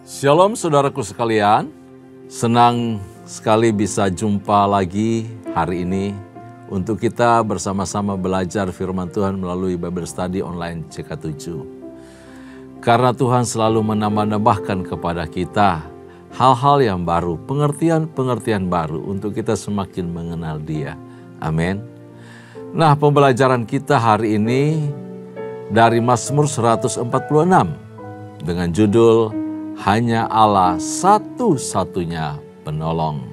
Shalom saudaraku sekalian, senang sekali bisa jumpa lagi hari ini untuk kita bersama-sama belajar firman Tuhan melalui Bible Study online CK7. Karena Tuhan selalu menambah-nambahkan kepada kita hal-hal yang baru, pengertian-pengertian baru untuk kita semakin mengenal Dia. Amin. Nah, pembelajaran kita hari ini dari Mazmur 146 dengan judul Hanya Allah satu-satunya penolong.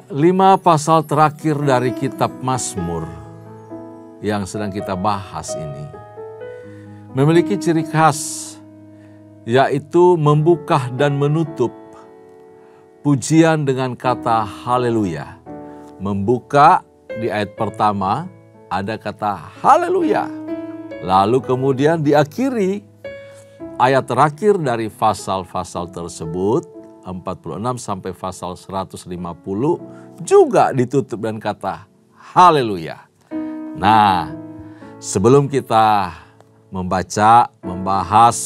5 pasal terakhir dari kitab Mazmur yang sedang kita bahas ini memiliki ciri khas, yaitu membuka dan menutup pujian dengan kata haleluya. Membuka di ayat pertama ada kata haleluya. Lalu kemudian diakhiri ayat terakhir dari pasal-pasal tersebut, 46 sampai pasal 150, juga ditutup dengan kata haleluya. Nah, sebelum kita membaca, membahas,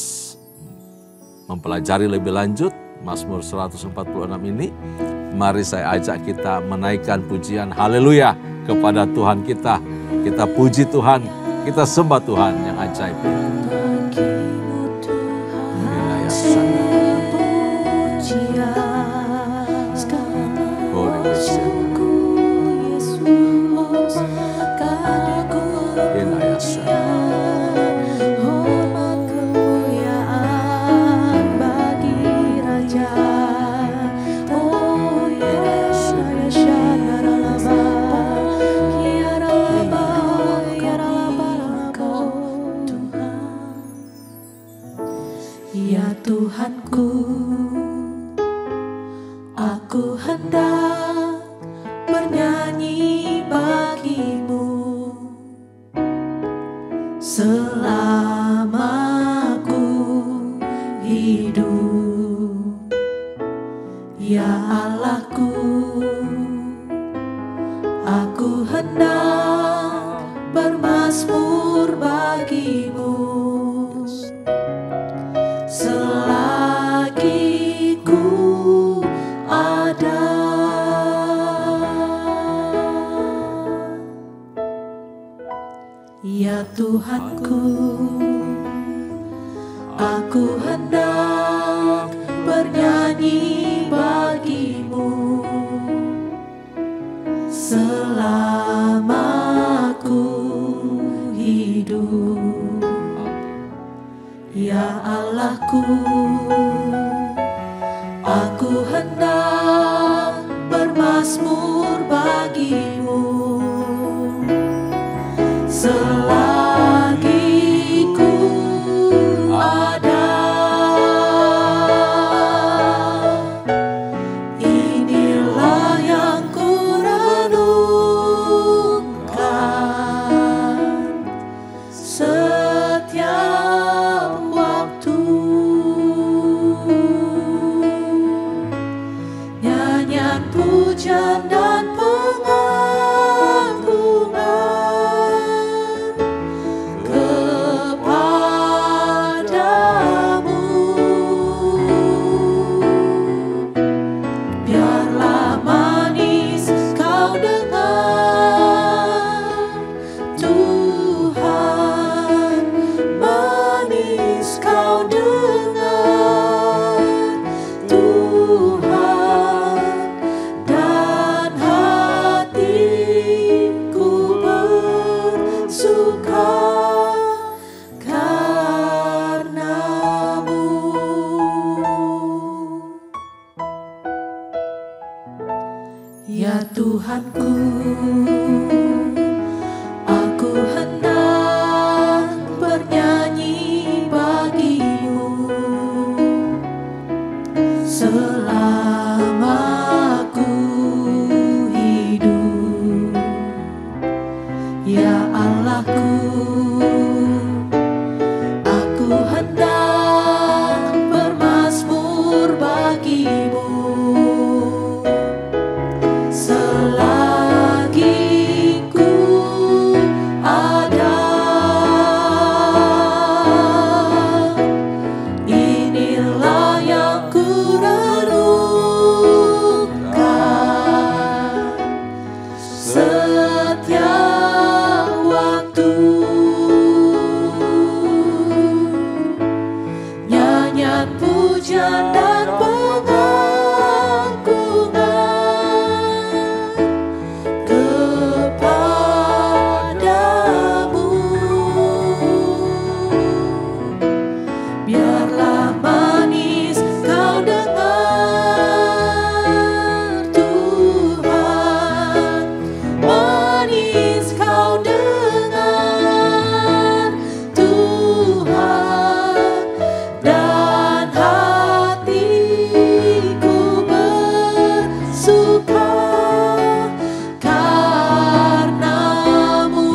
mempelajari lebih lanjut Mazmur 146 ini, mari saya ajak kita menaikkan pujian haleluya kepada Tuhan kita. Kita puji Tuhan, kita sembah Tuhan yang ajaib. Ya Tuhanku, aku hendak bernyanyi bagimu selama aku hidup. Ya Allahku, aku hendak bermazmur bagimu selagi ku ada. Ya Tuhanku, aku hendak bernyanyi bagimu selama aku hidup. Ya Allahku, aku hendak bermazmur bagimu selagi ku ada. Inilah yang ku renungkan setiap waktu. Nyanyian pujian dan pengagungan kepadamu. Biarlah manis kau dengar, Tuhan, manis kau dengar, Tuhan, dan hatiku bersuka karenamu. Ya Tuhanku, aku hendak bernyanyi bagimu selama aku hidup. Ya Allahku, aku hendak bermazmur bagimu selagi pujian dan pengagungan kepadamu. Biarlah manis kau dengar Tuhan, manis kau dengar Tuhan, dan hatiku bersuka karenamu.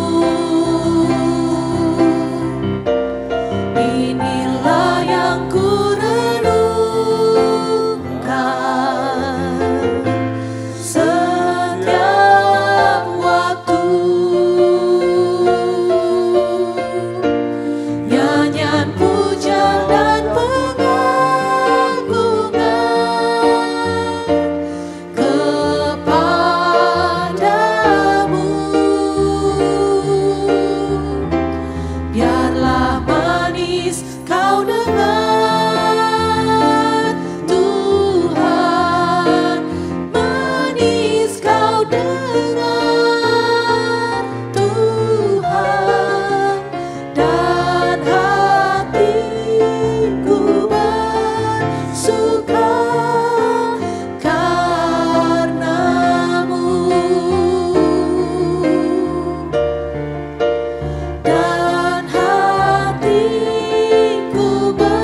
Inilah yang ku renungkan setiap waktu. Nyanyian pujian dan pengagungan kepadamu. Biarlah manis kau dengar Tuhan, manis kau dengar Tuhan, dan hatiku bersuka karenamu. Dan hatiku bersuka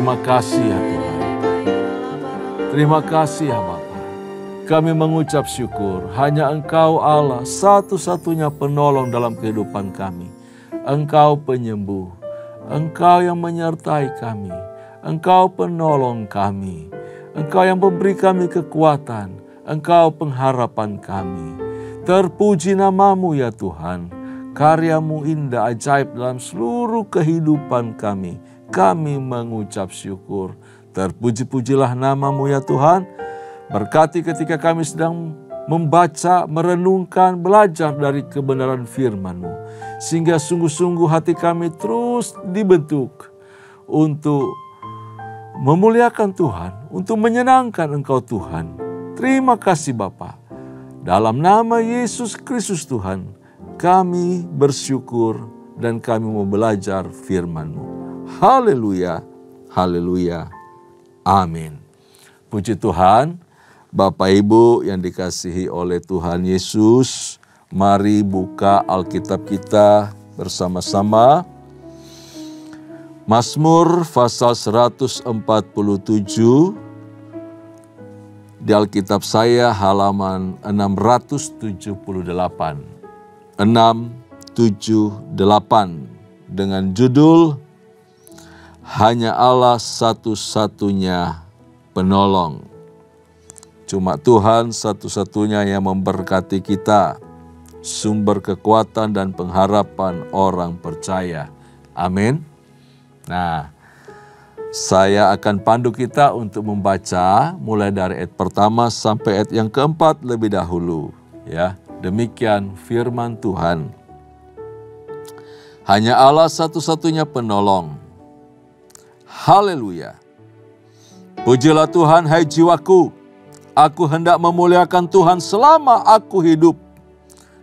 Terima kasih ya Tuhan. Terima kasih ya Bapa. Kami mengucap syukur, hanya Engkau Allah satu-satunya penolong dalam kehidupan kami. Engkau penyembuh, Engkau yang menyertai kami, Engkau penolong kami, Engkau yang memberi kami kekuatan, Engkau pengharapan kami. Terpuji namamu ya Tuhan, karyamu indah ajaib dalam seluruh kehidupan kami. Kami mengucap syukur. Terpuji-pujilah namamu ya Tuhan. Berkati ketika kami sedang membaca, merenungkan, belajar dari kebenaran firman-Mu. Sehingga sungguh-sungguh hati kami terus dibentuk untuk memuliakan Tuhan, untuk menyenangkan Engkau Tuhan. Terima kasih Bapa. Dalam nama Yesus Kristus Tuhan, kami bersyukur dan kami mau belajar firman-Mu. Haleluya, haleluya, amin. Puji Tuhan. Bapak Ibu yang dikasihi oleh Tuhan Yesus, mari buka Alkitab kita bersama-sama. Mazmur pasal 147, di Alkitab saya halaman 678. 678 dengan judul Hanya Allah satu-satunya penolong. Cuma Tuhan satu-satunya yang memberkati kita, sumber kekuatan dan pengharapan orang percaya. Amin. Nah, saya akan pandu kita untuk membaca mulai dari ayat pertama sampai ayat yang keempat lebih dahulu. Ya, demikian firman Tuhan. Hanya Allah satu-satunya penolong. Haleluya. Pujilah Tuhan, hai jiwaku. Aku hendak memuliakan Tuhan selama aku hidup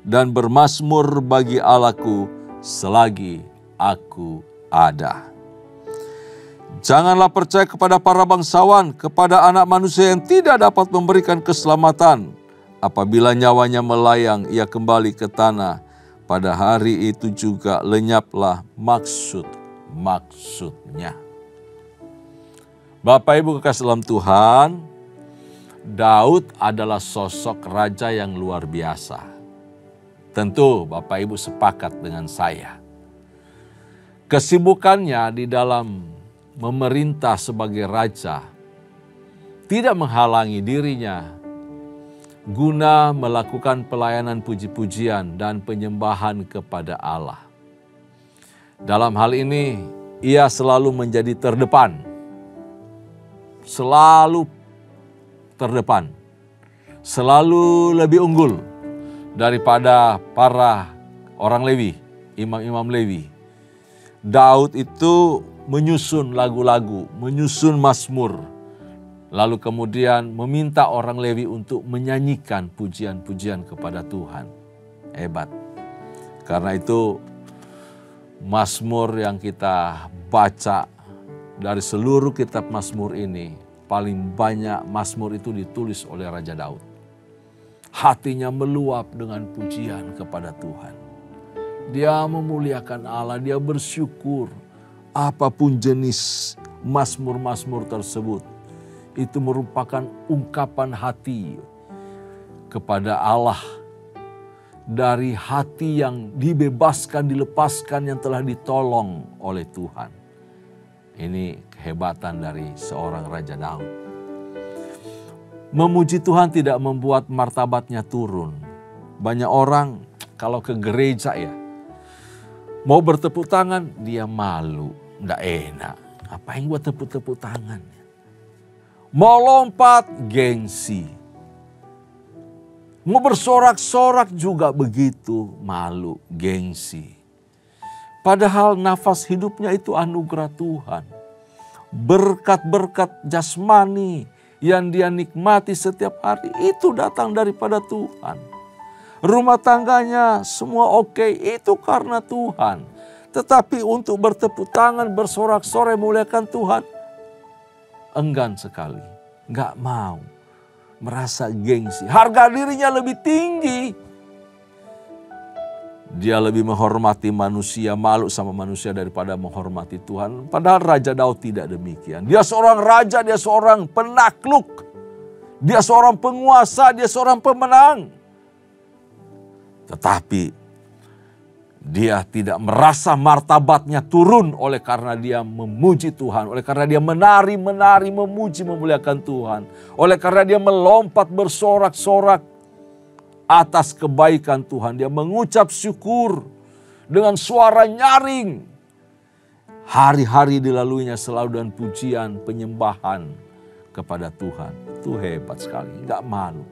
dan bermazmur bagi Allahku selagi aku ada. Janganlah percaya kepada para bangsawan, kepada anak manusia yang tidak dapat memberikan keselamatan. Apabila nyawanya melayang, ia kembali ke tanah. Pada hari itu juga lenyaplah maksud-maksudnya. Bapak Ibu kekasih dalam Tuhan, Daud adalah sosok raja yang luar biasa. Tentu Bapak Ibu sepakat dengan saya. Kesibukannya di dalam memerintah sebagai raja tidak menghalangi dirinya guna melakukan pelayanan puji-pujian dan penyembahan kepada Allah. Dalam hal ini ia selalu menjadi terdepan. Selalu lebih unggul daripada para orang Lewi, imam-imam Lewi. Daud itu menyusun lagu-lagu, menyusun mazmur, lalu kemudian meminta orang Lewi untuk menyanyikan pujian-pujian kepada Tuhan. Hebat. Karena itu mazmur yang kita baca dari seluruh kitab mazmur ini, paling banyak mazmur itu ditulis oleh Raja Daud. Hatinya meluap dengan pujian kepada Tuhan. Dia memuliakan Allah, dia bersyukur. Apapun jenis mazmur-mazmur tersebut, itu merupakan ungkapan hati kepada Allah. Dari hati yang dibebaskan, dilepaskan, yang telah ditolong oleh Tuhan. Ini kehebatan dari seorang Raja Daud. Memuji Tuhan tidak membuat martabatnya turun. Banyak orang kalau ke gereja ya, mau bertepuk tangan dia malu, nggak enak. Ngapain buat tepuk-tepuk tangan? Mau lompat, gengsi. Mau bersorak-sorak juga begitu, malu, gengsi. Padahal nafas hidupnya itu anugerah Tuhan. Berkat-berkat jasmani yang dia nikmati setiap hari itu datang daripada Tuhan. Rumah tangganya semua oke, itu karena Tuhan. Tetapi untuk bertepuk tangan, bersorak-sorai muliakan Tuhan, enggan sekali. Nggak mau. Merasa gengsi. Harga dirinya lebih tinggi Dia lebih menghormati manusia, malu sama manusia daripada menghormati Tuhan. Padahal Raja Daud tidak demikian. Dia seorang raja, dia seorang penakluk. Dia seorang penguasa, dia seorang pemenang. Tetapi dia tidak merasa martabatnya turun oleh karena dia memuji Tuhan. Oleh karena dia menari, memuji, memuliakan Tuhan. Oleh karena dia melompat bersorak-sorak atas kebaikan Tuhan. Dia mengucap syukur dengan suara nyaring. Hari-hari dilaluinya selalu dengan pujian, penyembahan kepada Tuhan. Itu hebat sekali, gak malu.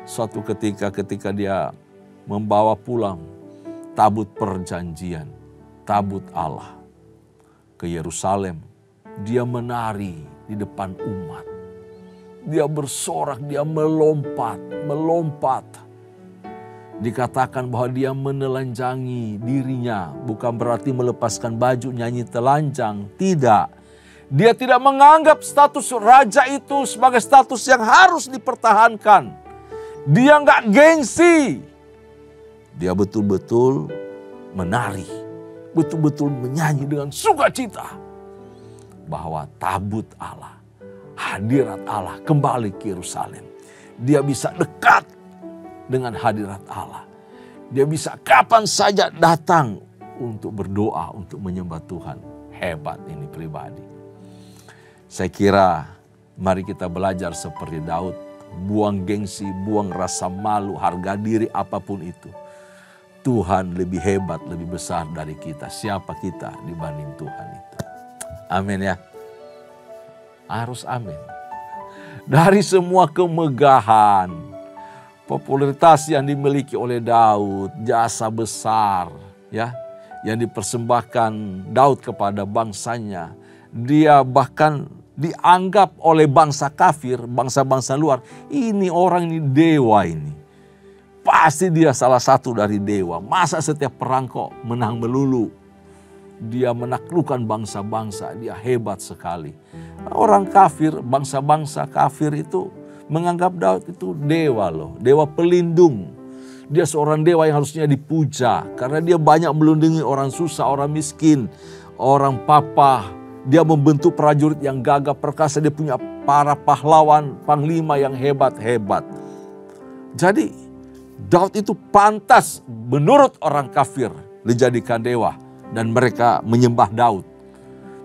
Suatu ketika dia membawa pulang tabut perjanjian, tabut Allah ke Yerusalem. Dia menari di depan umat. Dia bersorak, dia melompat. Dikatakan bahwa dia menelanjangi dirinya. Bukan berarti melepaskan baju nyanyi telanjang. Tidak. Dia tidak menganggap status raja itu sebagai status yang harus dipertahankan. Dia nggak gengsi. Dia betul-betul menari. Betul-betul menyanyi dengan sukacita. Bahwa tabut Allah, hadirat Allah kembali ke Yerusalem. Dia bisa dekat dengan hadirat Allah. Dia bisa kapan saja datang untuk berdoa, untuk menyembah Tuhan. Hebat ini pribadi. Saya kira mari kita belajar seperti Daud. Buang gengsi, buang rasa malu, harga diri apapun itu. Tuhan lebih hebat, lebih besar dari kita. Siapa kita dibanding Tuhan itu? Amin ya. Harus amin. Dari semua kemegahan, popularitas yang dimiliki oleh Daud, jasa besar ya yang dipersembahkan Daud kepada bangsanya. Dia bahkan dianggap oleh bangsa kafir, bangsa-bangsa luar, ini orang ini dewa ini. Pasti dia salah satu dari dewa. Masa setiap perang kok menang melulu. Dia menaklukkan bangsa-bangsa, dia hebat sekali. Orang kafir, bangsa-bangsa kafir itu menganggap Daud itu dewa loh, dewa pelindung. Dia seorang dewa yang harusnya dipuja karena dia banyak melindungi orang susah, orang miskin, orang papa. Dia membentuk prajurit yang gagah perkasa, dia punya para pahlawan, panglima yang hebat-hebat. Jadi Daud itu pantas menurut orang kafir dijadikan dewa dan mereka menyembah Daud.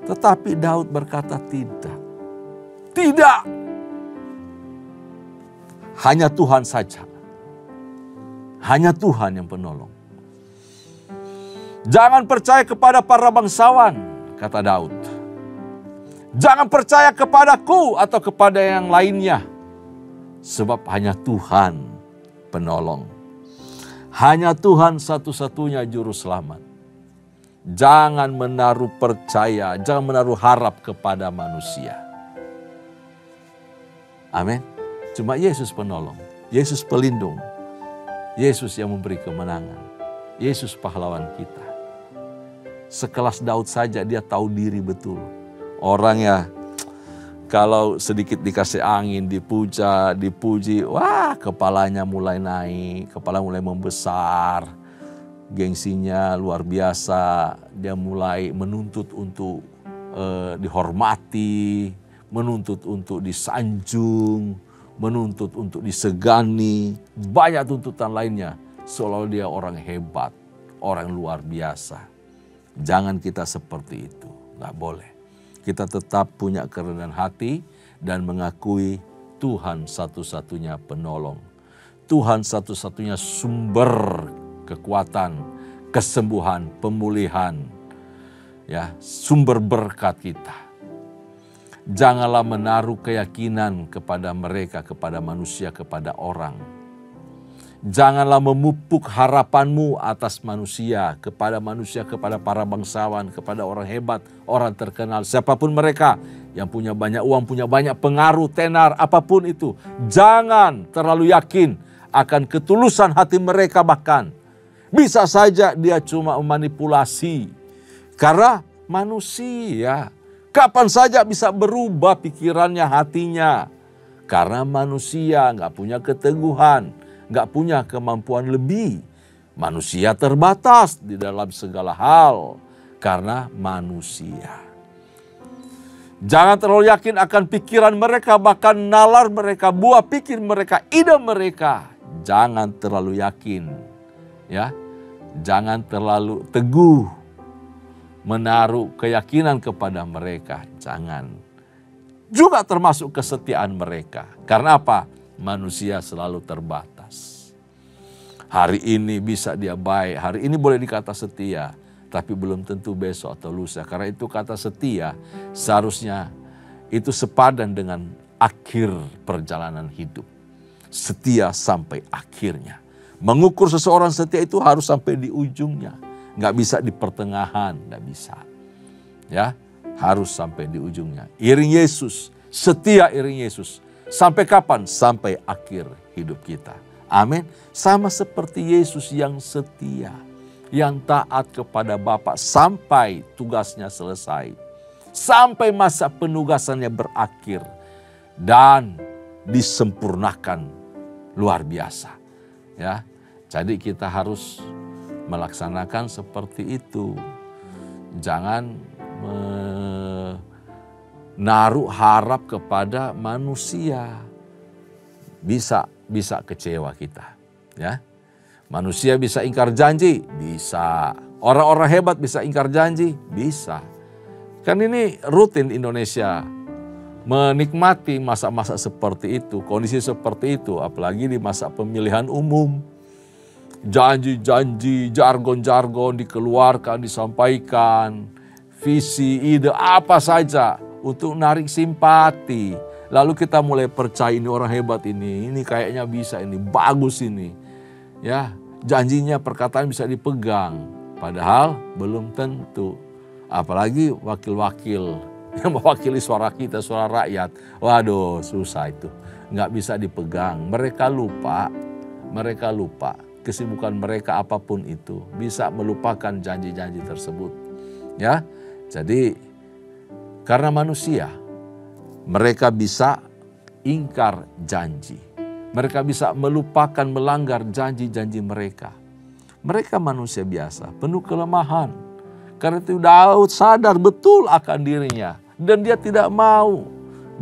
Tetapi Daud berkata tidak. Tidak. Hanya Tuhan saja. Hanya Tuhan yang penolong. Jangan percaya kepada para bangsawan, kata Daud. Jangan percaya kepadaku atau kepada yang lainnya. Sebab hanya Tuhan penolong. Hanya Tuhan satu-satunya juru selamat. Jangan menaruh percaya, jangan menaruh harap kepada manusia. Amin. Cuma Yesus penolong, Yesus pelindung, Yesus yang memberi kemenangan, Yesus pahlawan kita. Sekelas Daud saja dia tahu diri betul. Orang ya kalau sedikit dikasih angin, dipuja, dipuji, wah kepalanya mulai naik, kepala mulai membesar. Gengsinya luar biasa, dia mulai menuntut untuk dihormati, menuntut untuk disanjung, menuntut untuk disegani, banyak tuntutan lainnya. Seolah dia orang hebat, orang luar biasa. Jangan kita seperti itu, gak boleh. Kita tetap punya kerendahan hati dan mengakui Tuhan satu-satunya penolong. Tuhan satu-satunya sumber kekuatan, kesembuhan, pemulihan, ya, sumber berkat kita. Janganlah menaruh keyakinan kepada mereka, kepada manusia, kepada orang. Janganlah memupuk harapanmu atas manusia, kepada para bangsawan, kepada orang hebat, orang terkenal, siapapun mereka yang punya banyak uang, punya banyak pengaruh, tenar, apapun itu. Jangan terlalu yakin akan ketulusan hati mereka bahkan. Bisa saja dia cuma memanipulasi. Karena manusia, kapan saja bisa berubah pikirannya, hatinya. Karena manusia nggak punya keteguhan, nggak punya kemampuan lebih. Manusia terbatas di dalam segala hal karena manusia. Jangan terlalu yakin akan pikiran mereka, bahkan nalar mereka, buah pikir mereka, ide mereka. Jangan terlalu yakin, ya. Jangan terlalu teguh menaruh keyakinan kepada mereka. Jangan. Juga termasuk kesetiaan mereka. Karena apa? Manusia selalu terbatas. Hari ini bisa dia baik, hari ini boleh dikata setia, tapi belum tentu besok atau lusa. Karena itu kata setia seharusnya itu sepadan dengan akhir perjalanan hidup. Setia sampai akhirnya. Mengukur seseorang setia itu harus sampai di ujungnya. Nggak bisa di pertengahan, nggak bisa. Ya, harus sampai di ujungnya. Iring Yesus, setia iring Yesus. Sampai kapan? Sampai akhir hidup kita. Amin. Sama seperti Yesus yang setia, yang taat kepada Bapa sampai tugasnya selesai. Sampai masa penugasannya berakhir dan disempurnakan luar biasa. Ya. Jadi kita harus melaksanakan seperti itu. Jangan menaruh harap kepada manusia. Bisa kecewa kita, ya. Manusia bisa ingkar janji, bisa. Orang-orang hebat bisa ingkar janji, bisa. Kan ini rutin Indonesia menikmati masa-masa seperti itu, kondisi seperti itu, apalagi di masa pemilihan umum. Janji-janji, jargon-jargon dikeluarkan, disampaikan, visi, ide, apa saja untuk narik simpati. Lalu kita mulai percaya ini orang hebat ini kayaknya bisa, ini bagus ini. Ya, janjinya, perkataan bisa dipegang, padahal belum tentu. Apalagi wakil-wakil yang mewakili suara kita, suara rakyat. Waduh, susah itu. Nggak bisa dipegang. Mereka lupa kesibukan mereka apapun itu. Bisa melupakan janji-janji tersebut. Ya, jadi karena manusia, mereka bisa ingkar janji. Mereka bisa melupakan, melanggar janji-janji mereka. Mereka manusia biasa, penuh kelemahan. Karena itu Daud sadar betul akan dirinya. Dan dia tidak mau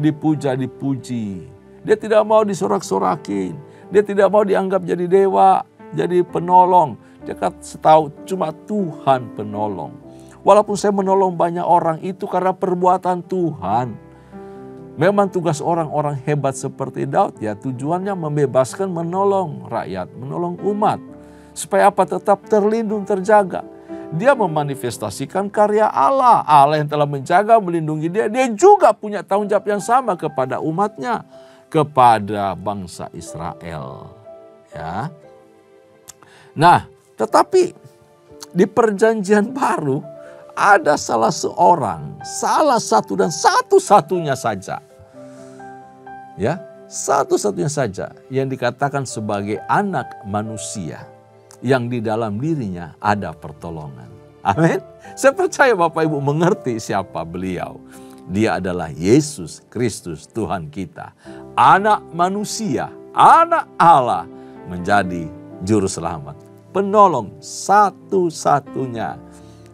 dipuja-dipuji. Dia tidak mau disorak-sorakin. Dia tidak mau dianggap jadi dewa, jadi penolong. Dia tahu cuma Tuhan penolong. Walaupun saya menolong banyak orang, itu karena perbuatan Tuhan. Memang tugas orang-orang hebat seperti Daud ya tujuannya membebaskan, menolong rakyat, menolong umat. Supaya apa? Tetap terlindung, terjaga. Dia memanifestasikan karya Allah. Allah yang telah menjaga, melindungi dia. Dia juga punya tanggung jawab yang sama kepada umatnya. Kepada bangsa Israel. Ya. Nah, tetapi di perjanjian baru ada salah satu dan satu-satunya saja. Ya, satu-satunya saja yang dikatakan sebagai anak manusia yang di dalam dirinya ada pertolongan. Amin. Saya percaya Bapak Ibu mengerti siapa beliau. Dia adalah Yesus Kristus Tuhan kita. Anak manusia, anak Allah menjadi juru selamat. Penolong satu-satunya.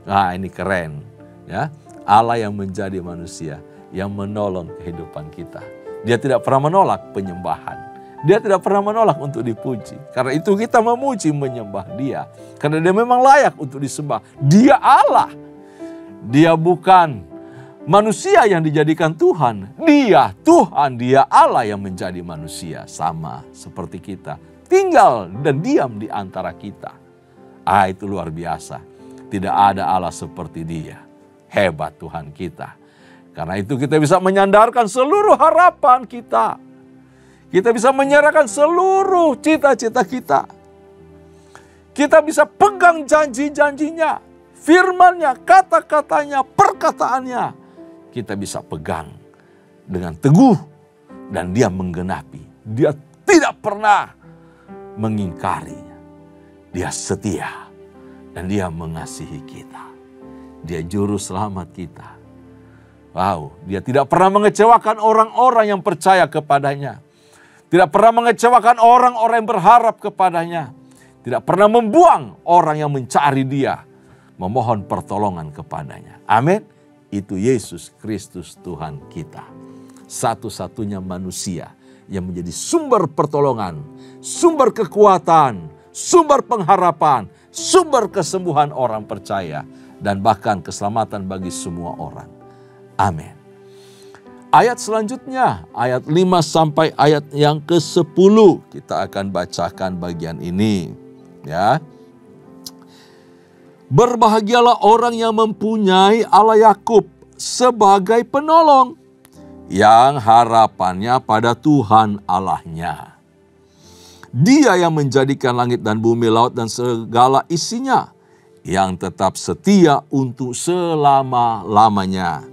Nah, ini keren ya. Allah yang menjadi manusia, yang menolong kehidupan kita. Dia tidak pernah menolak penyembahan. Dia tidak pernah menolak untuk dipuji. Karena itu kita memuji, menyembah dia. Karena dia memang layak untuk disembah. Dia Allah. Dia bukan manusia yang dijadikan Tuhan. Dia Tuhan, dia Allah yang menjadi manusia. Sama seperti kita. Tinggal dan diam di antara kita. Itu luar biasa. Tidak ada Allah seperti dia. Hebat Tuhan kita. Karena itu kita bisa menyandarkan seluruh harapan kita. Kita bisa menyerahkan seluruh cita-cita kita. Kita bisa pegang janji-janjinya. Firman-Nya, kata-katanya, perkataannya. Kita bisa pegang dengan teguh. Dan dia menggenapi. Dia tidak pernah mengingkarinya. Dia setia dan dia mengasihi kita. Dia juru selamat kita. Wow, dia tidak pernah mengecewakan orang-orang yang percaya kepadanya. Tidak pernah mengecewakan orang-orang yang berharap kepadanya. tidak pernah membuang orang yang mencari Dia, memohon pertolongan kepadanya. Amin. Itu Yesus Kristus Tuhan kita. Satu-satunya manusia yang menjadi sumber pertolongan, sumber kekuatan, sumber pengharapan, sumber kesembuhan orang percaya, dan bahkan keselamatan bagi semua orang. Amin. Ayat selanjutnya, ayat 5 sampai ayat yang ke-10, kita akan bacakan bagian ini. Ya. Berbahagialah orang yang mempunyai Allah Yakub sebagai penolong, yang harapannya pada Tuhan Allahnya. Dia yang menjadikan langit dan bumi, laut dan segala isinya, yang tetap setia untuk selama-lamanya,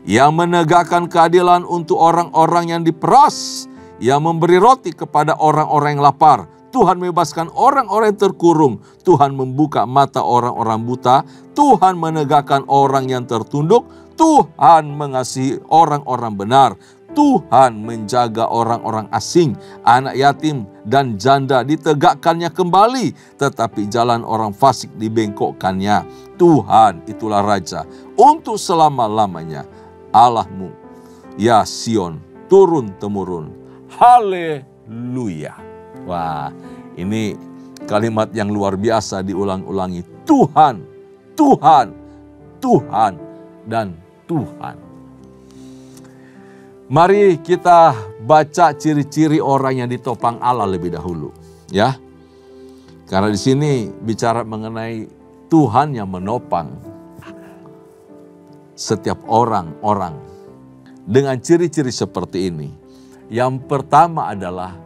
yang menegakkan keadilan untuk orang-orang yang diperas, yang memberi roti kepada orang-orang yang lapar. Tuhan membebaskan orang-orang yang terkurung. Tuhan membuka mata orang-orang buta. Tuhan menegakkan orang yang tertunduk. Tuhan mengasihi orang-orang benar. Tuhan menjaga orang-orang asing, anak yatim dan janda ditegakkannya kembali, tetapi jalan orang fasik dibengkokkannya. Tuhan itulah Raja untuk selama-lamanya. Allahmu, ya Sion, turun-temurun. Haleluya. Wah, ini kalimat yang luar biasa diulang-ulangi. Tuhan, Tuhan, Tuhan, dan Tuhan. Mari kita baca ciri-ciri orang yang ditopang Allah lebih dahulu, ya. Karena di sini bicara mengenai Tuhan yang menopang setiap orang-orang dengan ciri-ciri seperti ini. Yang pertama adalah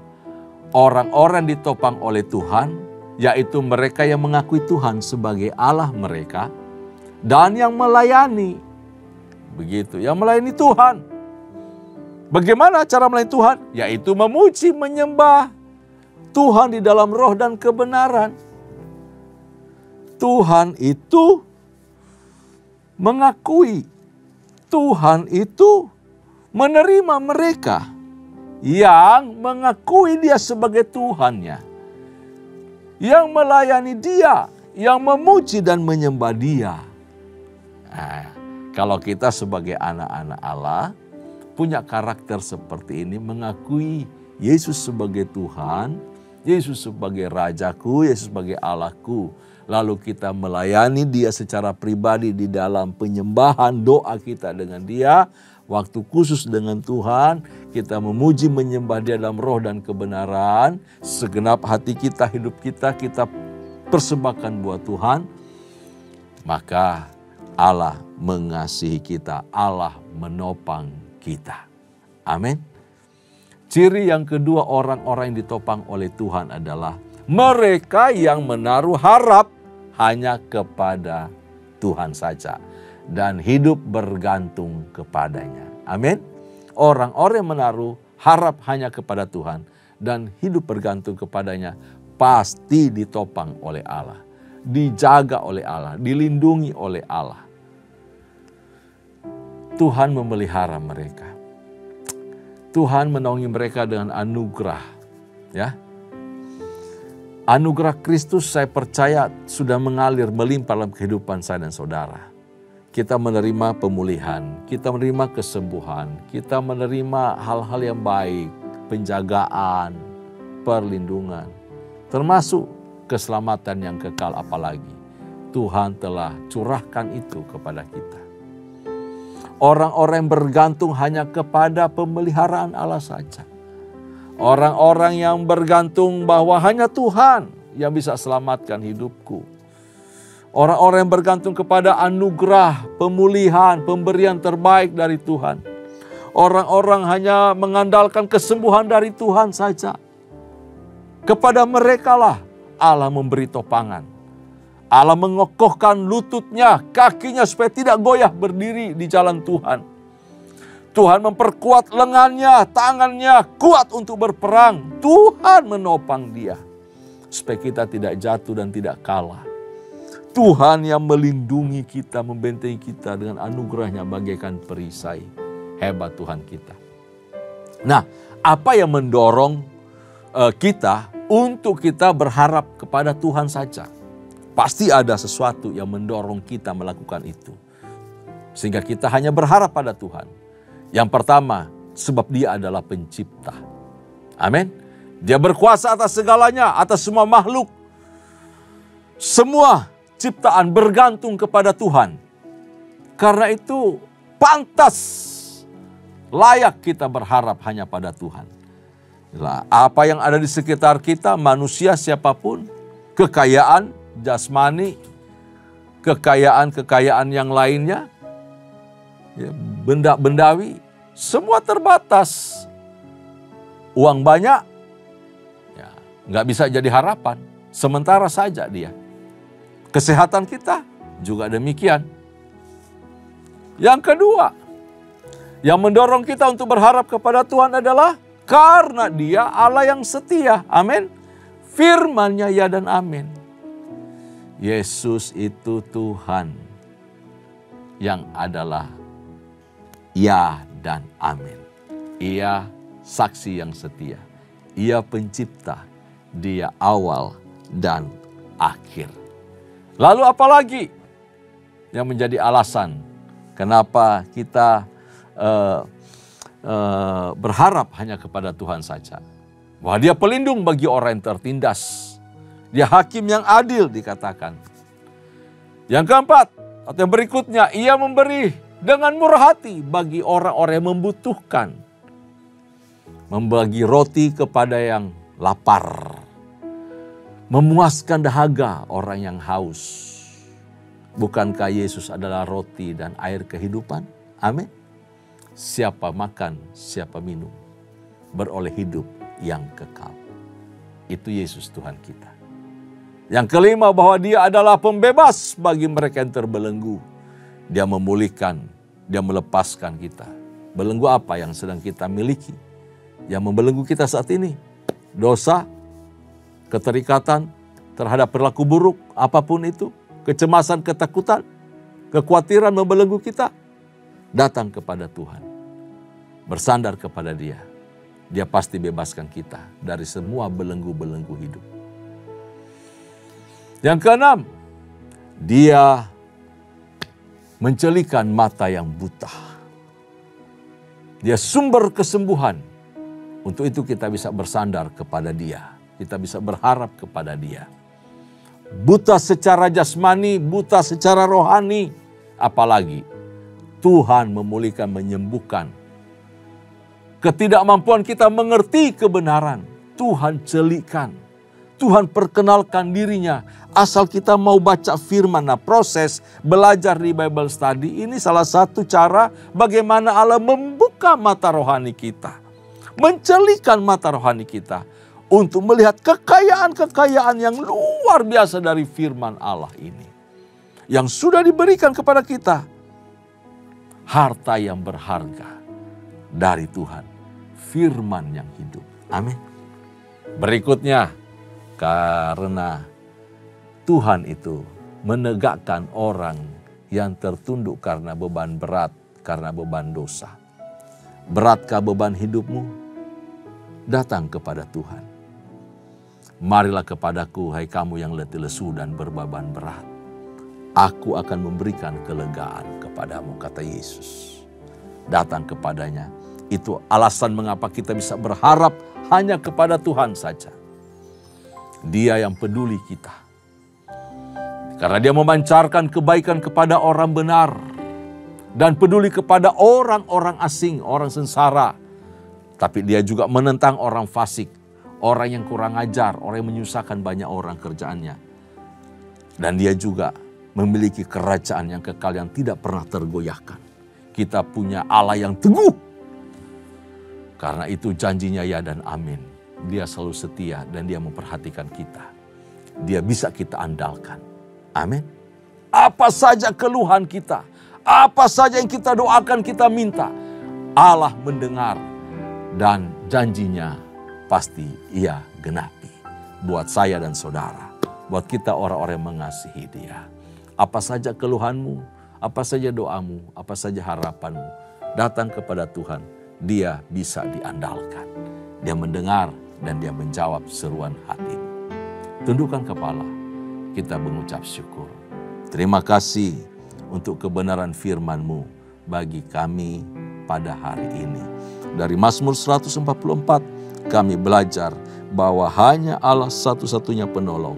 orang-orang ditopang oleh Tuhan, yaitu mereka yang mengakui Tuhan sebagai Allah mereka dan yang melayani. Begitu, yang melayani Tuhan. Bagaimana cara melayani Tuhan? Yaitu memuji, menyembah Tuhan di dalam roh dan kebenaran. Tuhan itu mengakui, Tuhan itu menerima mereka yang mengakui Dia sebagai Tuhannya, yang melayani Dia, yang memuji dan menyembah Dia. Nah, kalau kita sebagai anak-anak Allah punya karakter seperti ini, mengakui Yesus sebagai Tuhan, Yesus sebagai Rajaku, Yesus sebagai Allahku. Lalu kita melayani Dia secara pribadi di dalam penyembahan, doa kita dengan Dia, waktu khusus dengan Tuhan, kita memuji menyembah Dia dalam roh dan kebenaran, segenap hati kita, hidup kita, kita persembahkan buat Tuhan, maka Allah mengasihi kita, Allah menopang kita. Amin. Ciri yang kedua orang-orang yang ditopang oleh Tuhan adalah mereka yang menaruh harap hanya kepada Tuhan saja dan hidup bergantung kepadanya. Amin. Orang-orang yang menaruh harap hanya kepada Tuhan dan hidup bergantung kepadanya pasti ditopang oleh Allah, dijaga oleh Allah, dilindungi oleh Allah. Tuhan memelihara mereka. Tuhan menaungi mereka dengan anugerah. Ya. Anugerah Kristus saya percaya sudah mengalir melimpah dalam kehidupan saya dan saudara. Kita menerima pemulihan, kita menerima kesembuhan, kita menerima hal-hal yang baik, penjagaan, perlindungan, termasuk keselamatan yang kekal apalagi. Tuhan telah curahkan itu kepada kita. Orang-orang yang bergantung hanya kepada pemeliharaan Allah saja. Orang-orang yang bergantung bahwa hanya Tuhan yang bisa selamatkan hidupku. Orang-orang yang bergantung kepada anugerah, pemulihan, pemberian terbaik dari Tuhan. Orang-orang hanya mengandalkan kesembuhan dari Tuhan saja. Kepada merekalah Allah memberi topangan. Allah mengokohkan lututnya, kakinya supaya tidak goyah berdiri di jalan Tuhan. Tuhan memperkuat lengannya, tangannya kuat untuk berperang. Tuhan menopang dia supaya kita tidak jatuh dan tidak kalah. Tuhan yang melindungi kita, membentengi kita dengan anugerahnya bagaikan perisai. Hebat Tuhan kita. Nah, apa yang mendorong kita untuk kita berharap kepada Tuhan saja. Pasti ada sesuatu yang mendorong kita melakukan itu. Sehingga kita hanya berharap pada Tuhan. Yang pertama, sebab Dia adalah pencipta. Amin. Dia berkuasa atas segalanya, atas semua makhluk. Semua ciptaan bergantung kepada Tuhan. Karena itu pantas, layak kita berharap hanya pada Tuhan. Apa yang ada di sekitar kita, manusia siapapun, kekayaan jasmani, kekayaan yang lainnya, ya, benda-bendawi, semua terbatas. Uang banyak, ya, nggak bisa jadi harapan, sementara saja dia. Kesehatan kita juga demikian. Yang kedua, yang mendorong kita untuk berharap kepada Tuhan adalah karena Dia Allah yang setia. Amin. Firman-Nya ya dan amin. Yesus itu Tuhan yang adalah ya dan amin. Ia saksi yang setia. Ia pencipta. Dia awal dan akhir. Lalu apalagi yang menjadi alasan kenapa kita berharap hanya kepada Tuhan saja? Bahwa Dia pelindung bagi orang yang tertindas. Dia hakim yang adil dikatakan. Yang keempat atau yang berikutnya, Ia memberi dengan murah hati bagi orang-orang yang membutuhkan. Membagi roti kepada yang lapar. Memuaskan dahaga orang yang haus. Bukankah Yesus adalah roti dan air kehidupan? Amin. Siapa makan, siapa minum, beroleh hidup yang kekal. Itu Yesus Tuhan kita. Yang kelima, bahwa Dia adalah pembebas bagi mereka yang terbelenggu. Dia memulihkan, Dia melepaskan kita. Belenggu apa yang sedang kita miliki? Yang membelenggu kita saat ini? Dosa, keterikatan terhadap perilaku buruk, apapun itu. Kecemasan, ketakutan, kekhawatiran membelenggu kita. Datang kepada Tuhan. Bersandar kepada Dia. Dia pasti bebaskan kita dari semua belenggu-belenggu hidup. Yang keenam, Dia mencelikan mata yang buta. Dia sumber kesembuhan. Untuk itu kita bisa bersandar kepada Dia. Kita bisa berharap kepada Dia. Buta secara jasmani, buta secara rohani. Apalagi Tuhan memulihkan, menyembuhkan. Ketidakmampuan kita mengerti kebenaran, Tuhan celikan. Tuhan perkenalkan dirinya. Asal kita mau baca firman. Nah, proses belajar di Bible Study ini salah satu cara bagaimana Allah membuka mata rohani kita. Mencelikan mata rohani kita. Untuk melihat kekayaan-kekayaan yang luar biasa dari firman Allah ini. Yang sudah diberikan kepada kita. Harta yang berharga dari Tuhan. Firman yang hidup. Amin. Berikutnya. Karena Tuhan itu menegakkan orang yang tertunduk karena beban berat, karena beban dosa. Beratkah beban hidupmu? Datang kepada Tuhan. Marilah kepadaku, hai kamu yang letih lesu dan berbeban berat. Aku akan memberikan kelegaan kepadamu, kata Yesus. Datang kepadanya. Itu alasan mengapa kita bisa berharap hanya kepada Tuhan saja. Dia yang peduli kita. Karena Dia memancarkan kebaikan kepada orang benar. Dan peduli kepada orang-orang asing, orang sengsara. Tapi Dia juga menentang orang fasik. Orang yang kurang ajar, orang yang menyusahkan banyak orang kerjaannya. Dan Dia juga memiliki kerajaan yang kekal yang tidak pernah tergoyahkan. Kita punya Allah yang teguh. Karena itu janjinya ya dan amin. Dia selalu setia dan Dia memperhatikan kita. Dia bisa kita andalkan. Amin. Apa saja keluhan kita, apa saja yang kita doakan, kita minta, Allah mendengar dan janjinya pasti Ia genapi. Buat saya dan saudara, buat kita orang-orang yang mengasihi Dia. Apa saja keluhanmu, apa saja doamu, apa saja harapanmu, datang kepada Tuhan. Dia bisa diandalkan. Dia mendengar dan dia menjawab seruan hatimu. Tundukkan kepala, kita mengucap syukur. Terima kasih untuk kebenaran firman-Mu bagi kami pada hari ini. Dari Mazmur 144 kami belajar bahwa hanya Allah satu-satunya penolong.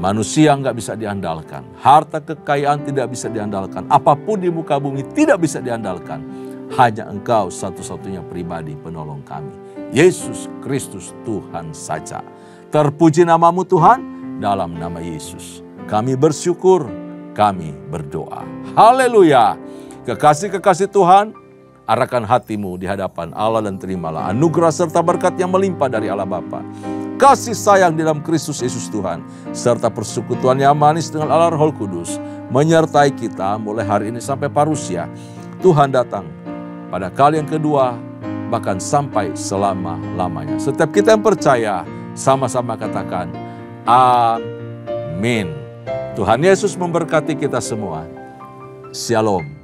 Manusia nggak bisa diandalkan, harta kekayaan tidak bisa diandalkan, apapun di muka bumi tidak bisa diandalkan. Hanya Engkau satu-satunya pribadi penolong kami. Yesus Kristus Tuhan saja. Terpuji nama-Mu Tuhan, dalam nama Yesus. Kami bersyukur, kami berdoa. Haleluya. Kekasih-kekasih Tuhan, arahkan hatimu di hadapan Allah dan terimalah anugerah serta berkat yang melimpah dari Allah Bapa. Kasih sayang di dalam Kristus Yesus Tuhan, serta persekutuan yang manis dengan Allah Roh Kudus, menyertai kita mulai hari ini sampai parusia. Tuhan datang pada kali yang kedua, bahkan sampai selama-lamanya. Setiap kita yang percaya, sama-sama katakan, amin. Tuhan Yesus memberkati kita semua. Shalom.